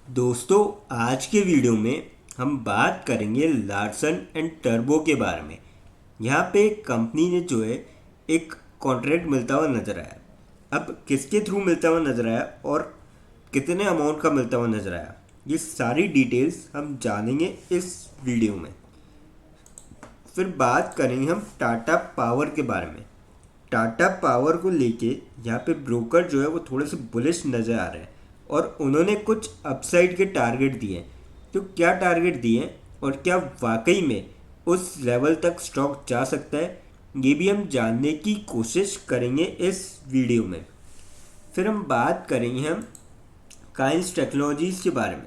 दोस्तों, आज के वीडियो में हम बात करेंगे लार्सन एंड टर्बो के बारे में। यहाँ पे कंपनी ने जो है एक कॉन्ट्रैक्ट मिलता हुआ नज़र आया। अब किसके थ्रू मिलता हुआ नज़र आया और कितने अमाउंट का मिलता हुआ नज़र आया, ये सारी डिटेल्स हम जानेंगे इस वीडियो में। फिर बात करेंगे हम टाटा पावर के बारे में। टाटा पावर को लेके यहाँ पे ब्रोकर जो है वो थोड़े से बुलिश नज़र आ रहे हैं और उन्होंने कुछ अपसाइड के टारगेट दिए हैं। तो क्या टारगेट दिए हैं और क्या वाकई में उस लेवल तक स्टॉक जा सकता है, ये भी हम जानने की कोशिश करेंगे इस वीडियो में। फिर हम बात करेंगे हम काइंस टेक्नोलॉजीज़ के बारे में।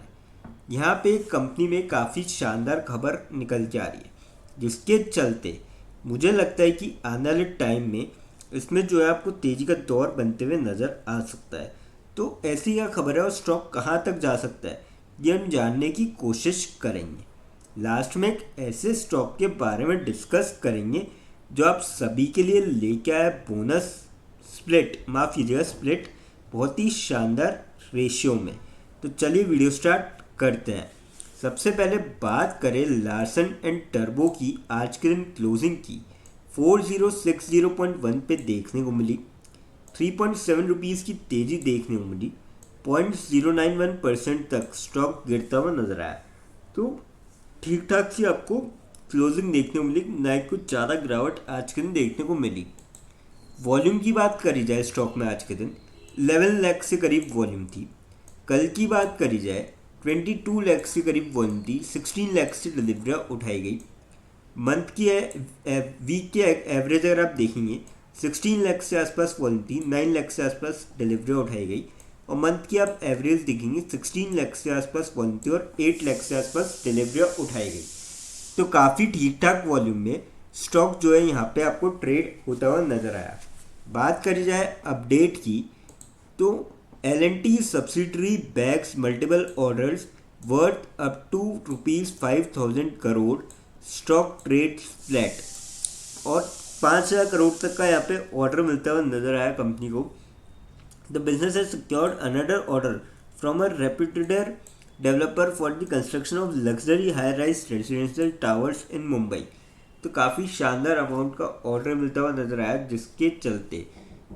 यहाँ पे कंपनी में काफ़ी शानदार खबर निकल के आ रही है, जिसके चलते मुझे लगता है कि आने वाले टाइम में इसमें जो है आपको तेज़ी का दौर बनते हुए नज़र आ सकता है। तो ऐसी क्या खबर है और स्टॉक कहाँ तक जा सकता है, ये हम जानने की कोशिश करेंगे। लास्ट में एक ऐसे स्टॉक के बारे में डिस्कस करेंगे जो आप सभी के लिए लेके आया बोनस स्प्लिट, माफ़ कीजिएगा स्प्लिट, बहुत ही शानदार रेशियो में। तो चलिए वीडियो स्टार्ट करते हैं। सबसे पहले बात करें लार्सन एंड टर्बो की। आज के दिन क्लोजिंग की 4060.1 पे देखने को मिली। 3.7 रुपीज़ की तेज़ी देखने को मिली। 0.091% तक स्टॉक गिरता हुआ नजर आया। तो ठीक ठाक सी आपको क्लोजिंग देखने को मिली, ना ही कुछ ज़्यादा गिरावट आज के दिन देखने को मिली। वॉल्यूम की बात करी जाए स्टॉक में आज के दिन 11 लाख से करीब वॉल्यूम थी। कल की बात करी जाए 22 लाख से करीब वॉल्यूम थी। 16 लाख से डिलीवरियाँ उठाई गई। मंथ की वीक के एवरेज अगर आप देखेंगे 16 लाख से आसपास वॉल्यूम थी, 9 लाख से आसपास डिलीवरी उठाई गई। और मंथ की आप एवरेज देखेंगे 16 लाख से आसपास वॉल्यूम थी और 8 लाख से आसपास डिलीवरी उठाई गई। तो काफ़ी ठीक ठाक वॉल्यूम में स्टॉक जो है यहाँ पे आपको ट्रेड होता हुआ नजर आया। बात करी जाए अपडेट की, तो L&T subsidiary bags multiple orders worth up to ₹5,000 crore. Stock trade flat और 5,000 करोड़ तक का यहाँ पे ऑर्डर मिलता हुआ नजर आया कंपनी को। The business has secured another order from a reputed developer for the construction of luxury high rise residential towers in Mumbai. तो काफ़ी शानदार अमाउंट का ऑर्डर मिलता हुआ नजर आया, जिसके चलते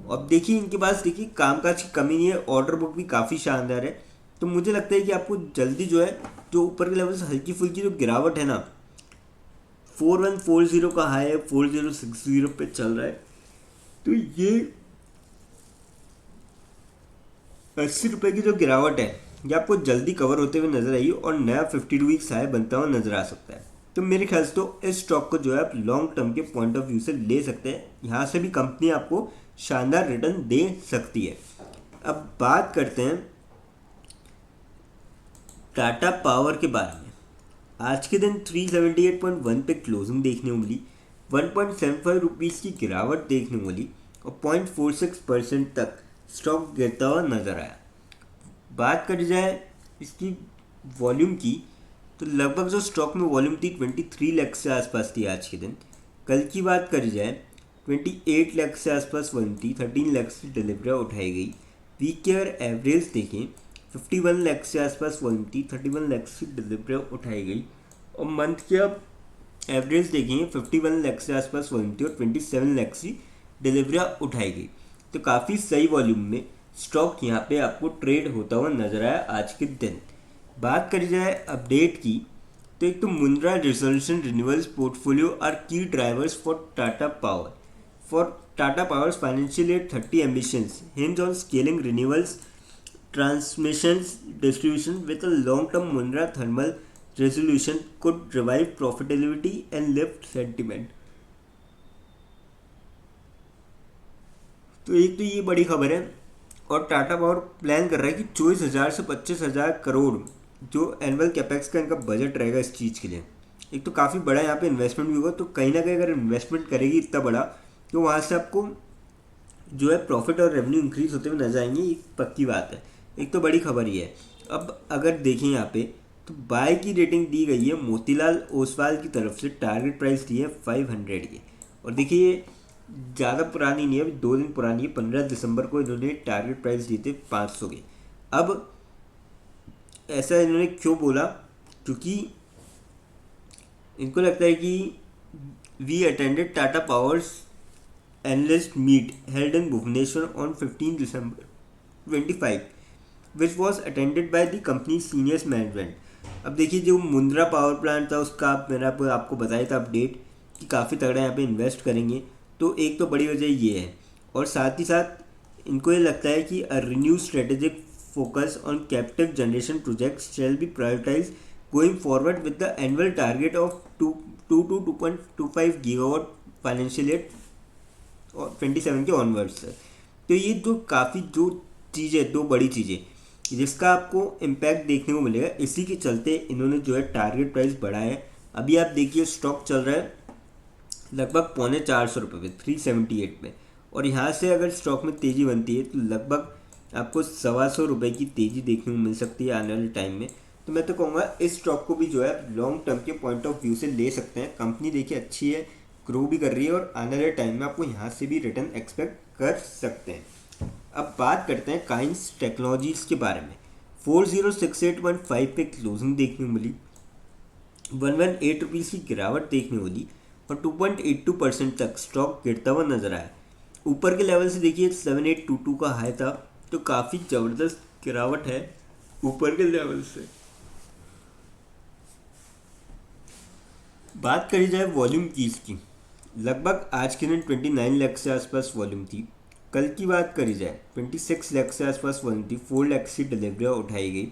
अब देखिए इनके पास देखिए कामकाज की कमी नहीं है। ऑर्डर बुक भी काफ़ी शानदार है। तो मुझे लगता है कि आपको जल्दी जो है, जो ऊपर के लेवल से हल्की फुल्की जो गिरावट है ना, 4140 का हाई है, 4060 पे चल रहा है। तो ये 80 रुपये की जो गिरावट है, ये आपको जल्दी कवर होते हुए नजर आई और नया 52 वीक्स हाई बनता हुआ नजर आ सकता है। तो मेरे ख्याल से तो इस स्टॉक को जो है आप लॉन्ग टर्म के पॉइंट ऑफ व्यू से ले सकते हैं। यहाँ से भी कंपनी आपको शानदार रिटर्न दे सकती है। अब बात करते हैं टाटा पावर के बारे में। आज के दिन 378.1 पे क्लोजिंग देखने को मिली। 1.75 रुपीज़ की गिरावट देखने को मिली और 0.46% तक स्टॉक गिरता हुआ नजर आया। बात करी जाए इसकी वॉल्यूम की, तो लगभग जो स्टॉक में वॉल्यूम थी 23 लाख से आसपास थी आज के दिन। कल की बात करी जाए 28 लाख से आसपास वॉल्यूम थी। 13 लाख से डिलीवरी उठाई गई। वीक के अगर एवरेज देखें 51 लाख से आसपास वॉल्यूम थी। 31 लाख से डिलीवरी उठाई गई। और मंथ के अब एवरेज देखेंगे 51 लाख से आसपास वॉल्यूम थी और 27 लाख से डिलीवरियाँ उठाई गई। तो काफ़ी सही वॉल्यूम में स्टॉक यहाँ पे आपको ट्रेड होता हुआ नजर आया आज के दिन। बात करी जाए अपडेट की, तो एक तो Mundra resolution renewals portfolio are key drivers for Tata power. For Tata power's financial year 30 ambitions hinge on scaling renewables, transmissions, distribution with a long-term Mundra thermal resolution could revive profitability and lift sentiment। तो एक तो ये बड़ी खबर है। और Tata power plan कर रहा है कि 24,000 से 25,000 करोड़ जो एनुअल कैपेक्स का इनका बजट रहेगा इस चीज़ के लिए। एक तो काफ़ी बड़ा यहाँ पे इन्वेस्टमेंट भी होगा। तो कहीं ना कहीं अगर इन्वेस्टमेंट करेगी इतना बड़ा, तो वहाँ से आपको जो है प्रॉफिट और रेवेन्यू इंक्रीज होते हुए नजर आएंगे, ये पक्की बात है। एक तो बड़ी खबर ही है। अब अगर देखें यहाँ पे, तो बाय की रेटिंग दी गई है मोतीलाल ओसवाल की तरफ से। टारगेट प्राइस दी है 500 की। और देखिए ये ज़्यादा पुरानी नहीं है, अभी 2 दिन पुरानी है। 15 दिसंबर को इन्होंने टारगेट प्राइस दिए थे 500 के। अब ऐसा इन्होंने क्यों बोला, क्योंकि इनको लगता है कि we attended Tata Power's analyst meet held in Bhubaneswar on 15 December 25 which was attended by the company seniors management. अब देखिए जो मुंद्रा पावर प्लांट था उसका मैंने आपको बताया था अपडेट कि काफ़ी तगड़ा यहाँ पे इन्वेस्ट करेंगे, तो एक तो बड़ी वजह ये है। और साथ ही साथ इनको ये लगता है कि a renew strategic focus on captive generation projects shall be prioritized going forward with the annual target of 2 to 2.25 gigawatt financial year 27 के ऑनवर्ड्स से। तो ये जो काफ़ी जो चीज़ें, दो बड़ी चीज़ें जिसका आपको इम्पैक्ट देखने को मिलेगा, इसी के चलते इन्होंने जो है टारगेट प्राइस बढ़ाया है। अभी आप देखिए स्टॉक चल रहा है लगभग ₹450 पे, 378 पे, और यहाँ से अगर स्टॉक में तेज़ी बनती है तो लगभग आपको ₹125 की तेज़ी देखने को मिल सकती है आने वाले टाइम में। तो मैं तो कहूँगा इस स्टॉक को भी जो है लॉन्ग टर्म के पॉइंट ऑफ व्यू से ले सकते हैं। कंपनी देखिए अच्छी है, ग्रो भी कर रही है, और आने वाले टाइम में आपको यहाँ से भी रिटर्न एक्सपेक्ट कर सकते हैं। अब बात करते हैं काइंस टेक्नोलॉजीज़ के बारे में। 4068.5 पे क्लोजिंग देखने को मिली, 118 रुपीज़ की गिरावट देखने को मिली, और 2.82% तक स्टॉक गिरता हुआ नजर आया। ऊपर के लेवल से देखिए 7822 का हाई था, तो काफ़ी ज़बरदस्त गिरावट है ऊपर के लेवल से। बात करी जाए वॉल्यूम की इसकी, लगभग आज के दिन 29 लाख से आसपास वॉल्यूम थी। कल की बात करी जाए 26 लाख से आसपास वॉल्यूम थी, 4 लाख की डिलीवरियाँ उठाई गई।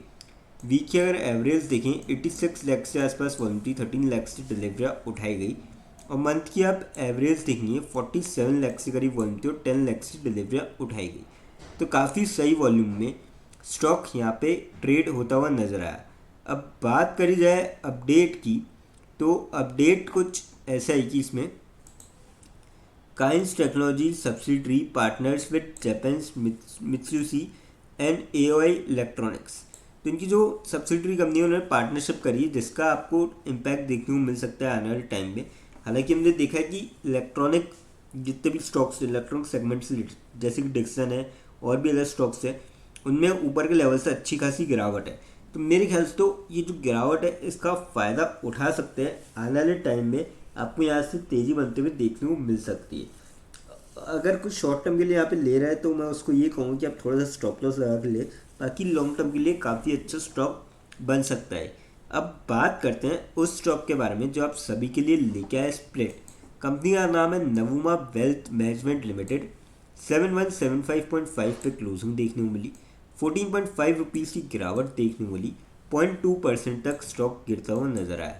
वीक की अगर एवरेज देखें 86 लाख से आसपास वॉल्यूम थी, 13 लाख की डिलीवरियाँ उठाई गई। और मंथ की आप एवरेज देखनी है 47 लाख से करीब वॉल्यूम थी और 10 लाख की डिलीवरियाँ उठाई गई। तो काफ़ी सही वॉल्यूम में स्टॉक यहाँ पे ट्रेड होता हुआ नज़र आया। अब बात करी जाए अपडेट की, तो अपडेट कुछ ऐसा है कि इसमें coins technology subsidiary partners with Japan's Mitsubishi and AOI electronics. तो इनकी जो सब्सिडरी कंपनी है उन्होंने पार्टनरशिप करी है, जिसका आपको इम्पैक्ट देखने को मिल सकता है आने वाले टाइम में। हालांकि हमने देखा है कि इलेक्ट्रॉनिक जितने भी स्टॉक्स इलेक्ट्रॉनिक सेगमेंट से जैसे कि डिक्सन है और भी अदर स्टॉक्स है, उनमें ऊपर के लेवल से अच्छी खासी गिरावट है। तो मेरे ख्याल से तो ये जो गिरावट है इसका फ़ायदा उठा सकते हैं। आने वाले टाइम में आपको यहाँ से तेज़ी बनते हुए देखने को मिल सकती है। अगर कुछ शॉर्ट टर्म के लिए यहाँ पे ले रहा है तो मैं उसको ये कहूँगा कि आप थोड़ा सा स्टॉप लॉस लगा के ले, ताकि लॉन्ग टर्म के लिए काफ़ी अच्छा स्टॉक बन सकता है। अब बात करते हैं उस स्टॉक के बारे में जो आप सभी के लिए लेके आए, स्प्लिट। कंपनी का नाम है नवुमा वेल्थ मैनेजमेंट लिमिटेड। 7175.5 पे क्लोजिंग देखने को मिली, 14.5 रुपीज़ की गिरावट देखने को मिली, 0.2% तक स्टॉक गिरता हुआ नजर आया।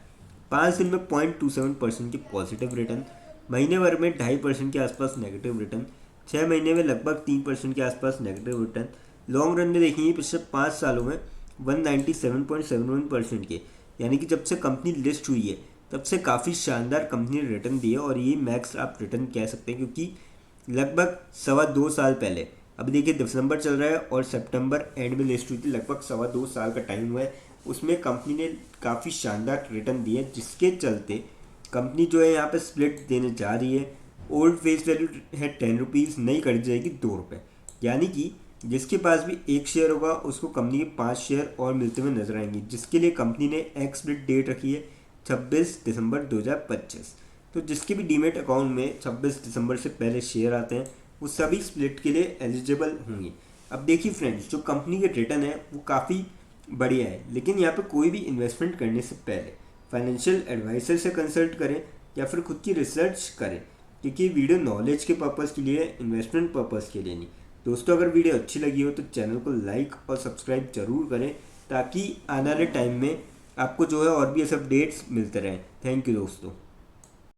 5 दिन में 0.27% की पॉजिटिव रिटर्न, महीने भर में 2.5% के आसपास नेगेटिव रिटर्न, 6 महीने में लगभग 3% के आसपास नेगेटिव रिटर्न। लॉन्ग रन में देखेंगे पिछले 5 सालों में 197.71% के, यानी कि जब से कंपनी लिस्ट हुई है तब से काफ़ी शानदार कंपनी ने रिटर्न दिया। और ये मैक्स आप रिटर्न कह सकते हैं, क्योंकि लगभग 2.25 साल पहले, अभी देखिए दिसंबर चल रहा है और सितंबर एंड में लिस्ट हुई थी, लगभग 2.25 साल का टाइम हुआ है, उसमें कंपनी ने काफ़ी शानदार रिटर्न दिए, जिसके चलते कंपनी जो है यहाँ पे स्प्लिट देने जा रही है। ओल्ड फेस वैल्यू है 10 रुपीज़, नई करी जाएगी 2 रुपये, यानी कि जिसके पास भी एक शेयर होगा उसको कंपनी के 5 शेयर और मिलते हुए नजर आएंगे, जिसके लिए कंपनी ने एक्स स्प्लिट डेट रखी है 26 दिसंबर 2025। तो जिसके भी डीमेट अकाउंट में 26 दिसंबर से पहले शेयर आते हैं वो सभी स्प्लिट के लिए एलिजिबल होंगे। अब देखिए फ्रेंड्स, जो कंपनी के रिटर्न है वो काफ़ी बढ़िया है, लेकिन यहाँ पे कोई भी इन्वेस्टमेंट करने से पहले फाइनेंशियल एडवाइजर से कंसल्ट करें या फिर खुद की रिसर्च करें, क्योंकि वीडियो नॉलेज के पर्पज़ के लिए, इन्वेस्टमेंट पर्पज़ के लिए नहीं। दोस्तों, अगर वीडियो अच्छी लगी हो तो चैनल को लाइक और सब्सक्राइब जरूर करें, ताकि आने वाले टाइम में आपको जो है और भी ऐसे अपडेट्स मिलते रहें। थैंक यू दोस्तों।